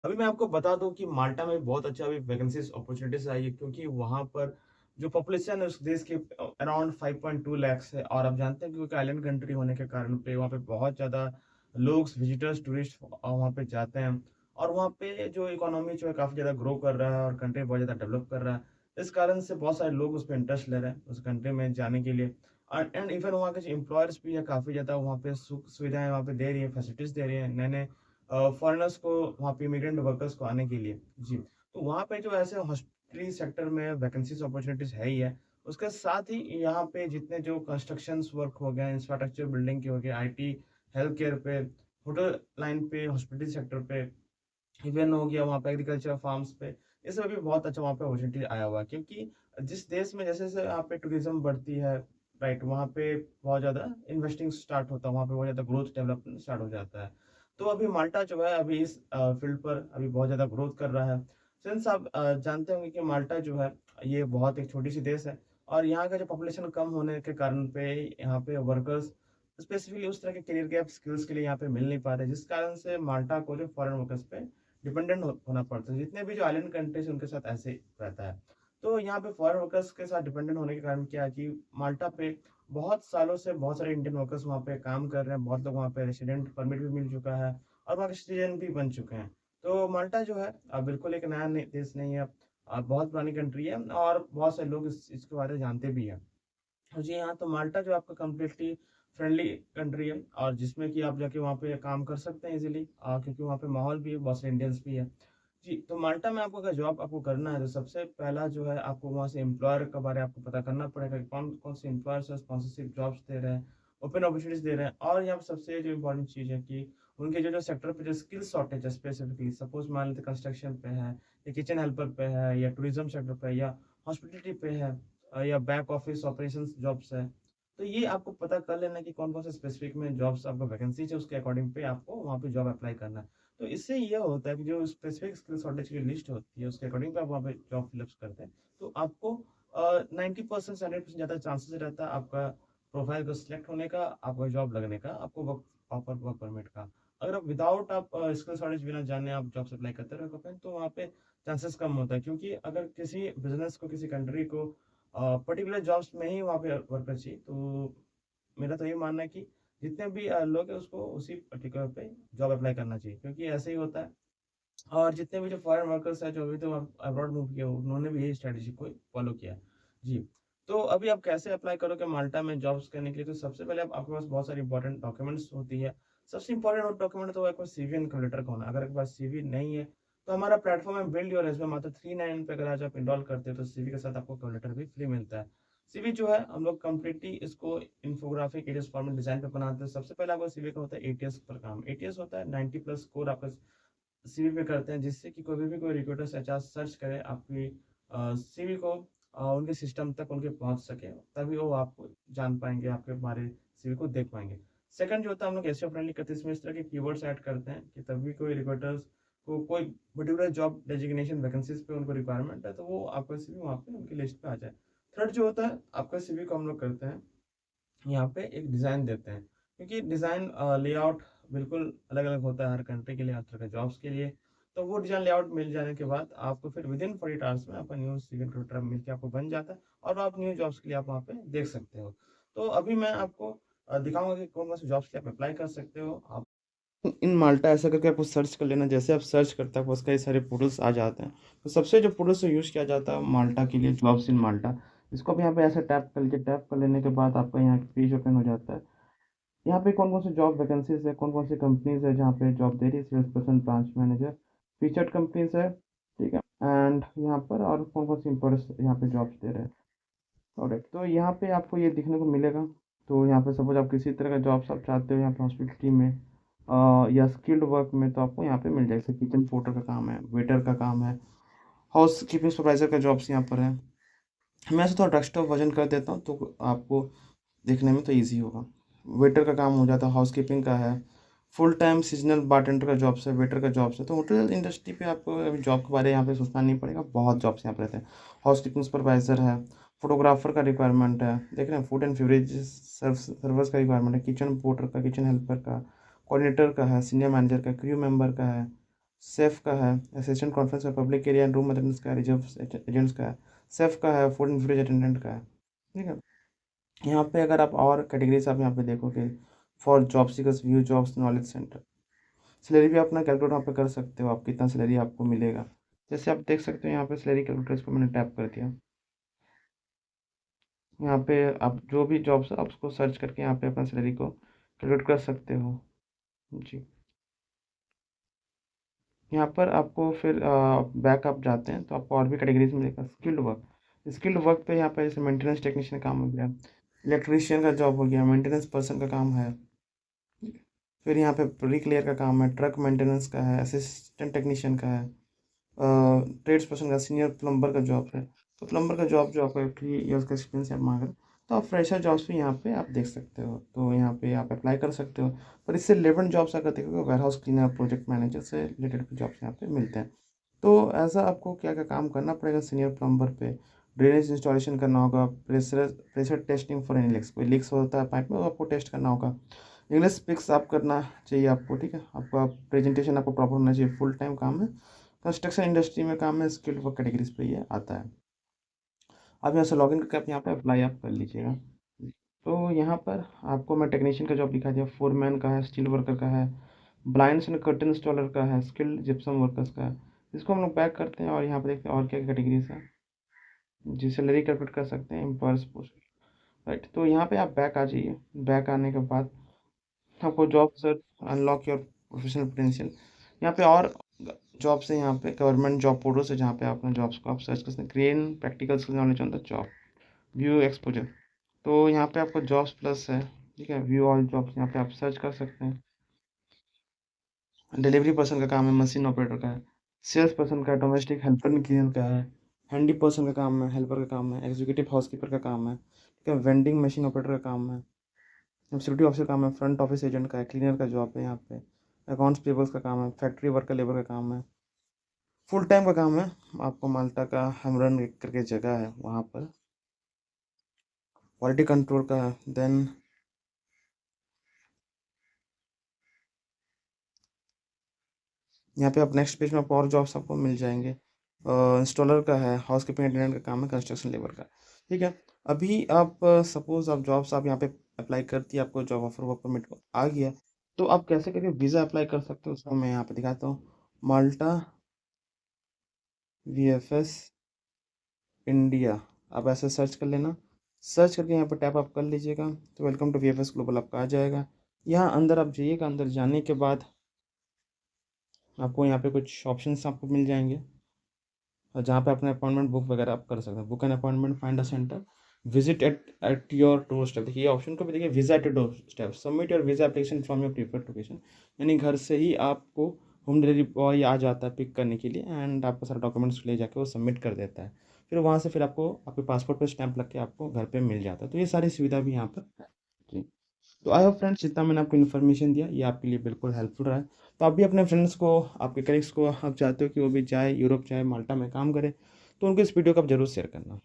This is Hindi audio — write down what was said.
अभी मैं आपको बता दूँ कि माल्टा में बहुत अच्छा अभी वैकेंसीज़ अपॉर्च्युनिटीज़ आई है क्योंकि वहाँ पर जो पॉपुलेशन है उस देश की अराउंड 5.2 लैक्स है और आप जानते हैं कि वो एक आइलैंड कंट्री होने के कारण पे वहाँ पे बहुत ज़्यादा लोग विज़िटर्स, टूरिस्ट वहाँ पे जाते हैं और वहाँ पे जो इकोनॉमी जो है काफ़ी ज़्यादा ग्रो कर रहा है और कंट्री बहुत ज़्यादा डेवलप कर रहा है। इस कारण से बहुत सारे लोग उसपे इंटरेस्ट ले रहे हैं, उस कंट्री में जाने के लिए एंड इवन वहाँ के जो एम्प्लॉयर्स भी है काफ़ी ज़्यादा वहाँ पे सुख-सुविधाएँ वहाँ पे दे रही है, फैसिलिटीज़ दे रही है, नए-नए फॉरेनर्स को वहाँ पे इमिग्रेंट वर्कर्स को आने के लिए। जी, तो वहाँ पे जो ऐसे हॉस्पिटली सेक्टर में वैकेंसीज़ अपॉर्च्युनिटीज़ है ही है। उसके साथ ही यहाँ पे जितने जो कंस्ट्रक्शंस वर्क हो गए, इंफ्रास्ट्रक्चर बिल्डिंग के हो गए, आईटी, हेल्थ केयर पे, होटल लाइन पे, हॉस्पिटल सेक्टर पे, इवन हो गया वहाँ पे एग्रीकल्चर फार्म्स पे, ये सब अभी बहुत अच्छा वहाँ पे अपॉर्चुनिटी आया हुआ है क्योंकि जिस देश में जैसे-जैसे यहाँ पे टूरिज़्म बढ़ती है, राइट, वहाँ पे बहुत ज़्यादा इन्वेस्टिंग स्टार्ट होता है, वहाँ पे बहुत ज़्यादा ग्रोथ डेवलपमेंट स्टार्ट हो जाता है। तो अभी माल्टा जो है अभी इस फील्ड पर अभी बहुत ज़्यादा ग्रोथ कर रहा है। सिंस आप जानते होंगे कि माल्टा जो है ये बहुत एक छोटी-सी देश है और यहाँ का जो पॉपुलेशन कम होने के कारण पे यहाँ पे वर्कर्स स्पेसिफिकली उस तरह के करियर गैप स्किल्स के लिए यहाँ पे मिल नहीं पा रहे, जिस कारण से माल्टा को जो फॉरेन वर्कर्स पे डिपेंडेंट होना पड़ता है। जितने भी जो आइलैंड कंट्रीज़ हैं उनके साथ ऐसे ही रहता है। तो यहाँ पे फॉरेन वर्कर्स के साथ डिपेंडेंट होने के कारण क्या है कि माल्टा पे बहुत सालों से बहुत सारे इंडियन वर्कर्स वहाँ पे काम कर रहे हैं। बहुत लोग वहाँ पे रेसिडेंट परमिट भी मिल चुका है और वहाँ के सिटीज़न भी बन चुके हैं। तो माल्टा जो है बिल्कुल एक नया देश नहीं है। बहुत पुरानी कंट्री है और बहुत सारे लोग इस इसके बारे में जानते भी हैं। जी हाँ, तो माल्टा जो आपका कंप्लीटली फ्रेंडली कंट्री है और जिसमें कि आप जाके वहाँ पे काम कर सकते हैं इज़िली क्योंकि वहाँ पे माहौल भी है, बहुत सारे इंडियंस भी है। जी, तो माल्टा में आपको अगर जॉब आपको करना है, तो सबसे पहला जो है आपको वहाँ से एम्प्लॉयर के बारे में आपको पता करना पड़ेगा कि कौन-कौन से एम्प्लॉयर्स हैं, स्पॉन्सरशिप जॉब्स दे रहे हैं, ओपन अपॉर्च्युनिटीज़ दे रहे हैं और यहाँ पे सबसे जो इम्पोर्टेंट चीज़ है कि उनके जो-जो सेक्टर पे जो स्किल शॉर्टेज है स्पेसिफिकली, सपोज़ मान लेते हैं कंस्ट्रक्शन पे है या किचन हेल्पर पे है या टूरिज़्म सेक्टर पे है या हॉस्पिटैलिटी पे है या बैक ऑफिस ऑपरेशंस जॉब्स है। तो ये आपको पता कर लेना है कि कौन-कौन से स्पेसिफिक में जॉब्स आपका वैकेंसीज़ है, उसके अकॉर्डिंग पे आपको वहाँ पे जॉब अप्लाई करना है। तो इससे ये होता है कि जो स्पेसिफिक स्किल शॉर्टेज की लिस्ट होती है, उसके अकॉर्डिंग पे आप वहाँ पे जॉब फिल अप्स करते हैं। तो आपको 90% से 100% ज़्यादा चांसेस रहता है आपका प्रोफाइल को सिलेक्ट होने का, आपका जॉब लगने का, आपको वर्क प्रॉपर वर्क परमिट का। अगर आप विदाउट आप स्किल शॉर्टेज बिना जाने आप जॉब्स अप्लाई करते रहो कहीं तो वहाँ पे चांसेस कम होता है क्योंकि अगर किसी बिज़नेस को, किसी कंट्री को पर्टिकुलर जॉब्स में ही वहाँ पे वर्कर चाहिए, तो मेरा तो ये मानना है कि जितने भी लोग हैं उसको उसी पर्टिकुलर पे जॉब अप्लाई करना चाहिए क्योंकि ऐसे ही होता है और जितने भी जो फॉरेन वर्कर्स हैं जो अभी तो अब्रॉड मूव किए उन्होंने भी यही स्ट्रेटजी को फॉलो किया है। जी, तो अभी आप कैसे अप्लाई करोगे माल्टा में जॉब्स करने के लिए? तो सबसे पहले आप आपके पास बहुत सारी इंपॉर्टेंट डॉक्यूमेंट्स होती है। सबसे इंपॉर्टेंट डॉक्यूमेंट तो आपका सीवी एंड कवर लेटर का होना है। अगर आपके पास सीवी नहीं है तो हमारा प्लेटफॉर्म है बिल्ड योर रेज़्यूमे मात्र 39 पे अगर आज आप इनरोल करते हो तो सीवी के साथ आपको कवर लेटर भी फ्री मिलता है। सीवी जो है हम लोग कंप्लीटली इसको इन्फोग्राफिक एटीएस फॉर्मेट डिज़ाइन पे बनाते हैं। सबसे पहले आपका सीवी का होता है एटीएस पर काम। एटीएस होता है 90 प्लस स्कोर आपका सीवी पे करते हैं जिससे कि कोई भी कोई रिक्रूटर्स एचआर सर्च करे आपकी सीवी को उनके सिस्टम तक उनके पहुंच सके तभी वो आपको जान पाएंगे आपके हमारे सीवी को देख पाएंगे। सेकंड जो होता है हम लोग एसईओ फ्रेंडली करते हैं इसमें इस तरह के कीवर्ड्स ऐड करते हैं कि तभी कोई रिक्रूटर्स को कोई पर्टिकुलर जॉब डेजिग्नेशन वैकेंसीज पे उनको रिक्वायरमेंट है तो वो आपका सीवी वहाँ पे उनकी लिस्ट पे आ जाए। थर्ड जो होता है आपका सीवी को हम लोग करते हैं यहाँ पे एक डिज़ाइन देते हैं क्योंकि डिज़ाइन लेआउट बिल्कुल अलग-अलग होता है हर कंट्री के लिए, हर तरह के जॉब्स के लिए। तो वो डिज़ाइन लेआउट मिल जाने के बाद आपको फिर विदिन 48 आवर्स में आपका न्यू सीवी रिक्रूटर मिल के आपको बन जाता है और आप न्यू जॉब्स के लिए आप वहाँ पे देख सकते हो। तो अभी मैं आपको दिखाऊँगा कि कौन-कौन से जॉब्स के लिए आप अप्लाई कर सकते हो। आप इन माल्टा ऐसा करके आपको सर्च कर लेना, जैसे आप सर्च करते हैं आपको कई सारे पोर्टल्स आ जाते हैं। तो सबसे जो पोर्टल से यूज़ किया जाता है माल्टा के लिए जॉब्स इन माल्टा, इसको आप यहाँ पे ऐसे टैप कर लीजिए, टैप कर लेने के बाद आपका यहाँ पेज ओपन हो जाता है। यहाँ पे कौन-कौन से जॉब वैकेंसीज़ है, कौन-कौन सी कंपनीज़ है जहाँ पे जॉब दे रही है, sales person, branch manager, featured companies है, ठीक है? एंड यहाँ पर और कौन-कौन सी एम्प्लॉयर्स यहाँ पे जॉब्स दे रहे हैं। ऑलराइट, तो यहाँ पे आपको ये दिखने को मिलेगा। तो यहाँ पे सपोज़ आप किसी तरह का जॉब्स आप चाहते हो यहाँ पे हॉस्पिटैलिटी में या स्किल्ड वर्क में तो आपको यहाँ पे मिल जाएगा। जैसे किचन पोर्टर का काम है, वेटर का काम है, हाउसकीपिंग सुपरवाइज़र का जॉब्स यहाँ पर है। मैं ऐसे थोड़ा डेस्कटॉप वर्ज़न कर देता हूँ तो आपको देखने में तो ईज़ी होगा। वेटर का काम हो जाता है, हाउसकीपिंग का है, फुल टाइम सीज़नल बारटेंडर का जॉब्स है, वेटर का जॉब्स है। तो होटल इंडस्ट्री पे आपको अभी जॉब के बारे में यहाँ पे सोचना नहीं पड़ेगा, बहुत जॉब्स यहाँ पे रहते हैं। हाउसकीपिंग सुपरवाइज़र है, फोटोग्राफर का रिक्वायरमेंट है, देख रहे हैं फूड एंड बेवरेजेस सर्वर्स का रिक्वायरमेंट है, किचन पोर्टर का, किचन हेल्पर का, कोऑर्डिनेटर का है, सीनियर मैनेजर का, क्रू मेंबर का है। सेफ का है, असिस्टेंट कॉन्फ्रेंस का, public area and room attendance का है, रिजर्व एजेंट्स का है, सेफ का है, फूड एंड बेवरेज अटेंडेंट का है। ठीक है, यहाँ पे अगर आप और कैटेगरीज आप यहाँ पे देखोगे, for job seekers view jobs knowledge centre, salary भी अपना कैलकुलेट वहाँ पे कर सकते हो, आप कितना सैलरी आपको मिलेगा। जैसे आप देख सकते हो यहाँ पे सैलरी कैलकुलेटर, इस पर मैंने टैप कर दिया। यहाँ पे आप जो भी जॉब्स है आप उसको सर्च करके यहाँ पे अपना सैलरी को कैलकुलेट कर सकते हो जी। यहाँ पर आपको फिर बैक आप जाते हैं तो आपको और भी कैटेगरीज मिलेगा। स्किल्ड वर्क पे यहाँ पे जैसे मेंटेनेंस टेक्नीशियन का काम हो गया, इलेक्ट्रीशियन का जॉब हो गया, मेंटेनेंस पर्सन का काम है, फिर यहाँ पे ब्रिकलेयर का काम है, ट्रक मेंटेनेंस का है, असिस्टेंट टेक्नीशियन का है, ट्रेड्स पर्सन का, सीनियर प्लम्बर का जॉब है। तो प्लम्बर का जॉब जो आपको 3 इयर्स का एक्सपीरियंस आप मांग रहे हो, तो आप फ्रेशर जॉब्स भी यहाँ पे आप देख सकते हो, तो यहाँ पे आप अप्लाई कर सकते हो। पर इससे रिलेवेंट जॉब्स अगर देखोगे, warehouse cleaner, project manager से रिलेटेड जॉब्स यहाँ पे मिलते हैं। तो ऐसा आपको क्या क्या काम करना पड़ेगा सीनियर प्लम्बर पे, ड्रेनेज इंस्टॉलेशन करना होगा, pressure pressure testing for any leaks, कोई लीक्स होता है पाइप में, वो आपको टेस्ट करना होगा। इंग्लिश स्पीक्स आप करना चाहिए आपको, ठीक है, आपका प्रेजेंटेशन आपको प्रॉपर होना चाहिए। फुल टाइम काम है, कंस्ट्रक्शन इंडस्ट्री में काम है, स्किल्ड वर्क कैटेगरीज पे ये आता है। आप यहाँ से लॉगिन करके आप यहाँ पे अप्लाई आप कर लीजिएगा। तो यहाँ पर आपको मैं टेक्नीशियन का जॉब दिखा दिया, फोरमैन का है, स्टील वर्कर का है, ब्लाइंड्स एंड कर्टन इंस्टॉलर का है, स्किल्ड जिप्सम वर्कर्स का है। इसको हम लोग बैक करते हैं और यहाँ पे देखते हैं और क्या कैटेगरीज है जी, सैलरी कैलकुलेट कर सकते हैं, एम्प्लॉयर्स पोस्ट, राइट। तो यहाँ पे आप बैक आ जाइए। बैक आने के बाद आपको job search, unlock your professional potential, यहाँ पे और जॉब्स है, यहाँ पे गवर्नमेंट जॉब पोर्टल्स है जहाँ पे अपने जॉब्स को आप सर्च कर सकते हैं। Crane practical skills knowledge on the job, view exposure, तो यहाँ पे आपको जॉब्स प्लस है, ठीक है, व्यू ऑल जॉब्स, यहाँ पे आप सर्च कर सकते हैं। डिलीवरी पर्सन का काम है, मशीन ऑपरेटर का है, सेल्स पर्सन का है, डोमेस्टिक हेल्पर एंड क्लीनर का है, हैंडी पर्सन का काम है, हेल्पर का काम है, एग्जीक्यूटिव हाउसकीपर का काम है, ठीक है, वेंडिंग मशीन ऑपरेटर का काम है, सिक्योरिटी ऑफिसर का काम है, फ्रंट ऑफिस एजेंट का है, क्लीनर का जॉब है यहाँ पे, अकाउंट्स पेबल्स का काम है, फैक्ट्री वर्कर लेबर का काम है, फुल टाइम का काम है। आपको माल्टा का हमरन करके जगह है वहाँ पर, क्वालिटी कंट्रोल का है। देन यहाँ पे आप नेक्स्ट पेज में आपको और जॉब्स आपको मिल जाएंगे। इंस्टॉलर का है, हाउस कीपिंग अटेंडेंट का काम है, कंस्ट्रक्शन लेबर का, ठीक है। अभी आप सपोज आप जॉब्स आप यहाँ पे अप्लाई करती है, आपको जॉब ऑफर वर्क परमिट आ गया, तो आप कैसे करके वीज़ा अप्लाई कर सकते हो उसको मैं यहाँ पे दिखाता हूँ। माल्टा VFS इंडिया, आप ऐसे सर्च कर लेना। सर्च करके यहाँ पर टैप आप कर लीजिएगा, तो वेलकम टू VFS ग्लोबल आपका आ जाएगा। यहाँ अंदर आप जाइएगा, अंदर जाने के बाद आपको यहाँ पे कुछ ऑप्शंस आपको मिल जाएंगे, और जहाँ पे अपने अपॉइंटमेंट बुक वगैरह आप कर सकते हैं। Book an appointment, find a centre, visit at your door step. देखिए ये ऑप्शन को भी देखिए, visa at your door step, submit your visa application from your preferred location, यानी घर से ही आपको होम डिलीवरी बॉय आ जाता है पिक करने के लिए, एंड आपका सारा डॉक्यूमेंट्स ले जाके वो सबमिट कर देता है। फिर वहाँ से फिर आपको आपके पासपोर्ट पर स्टैंप लग के आपको घर पे मिल जाता है। तो ये सारी सुविधा भी यहाँ पर है जी। तो आई होप फ्रेंड्स, जितना मैंने आपको इन्फॉर्मेशन दिया ये आपके लिए बिल्कुल हेल्पफुल रहा है। तो आप भी अपने फ्रेंड्स को, आपके कलीग्स को आप चाहते हो कि वो भी जाए यूरोप, जाए माल्टा में काम करे, तो उनको इस वीडियो को आप जरूर शेयर करना।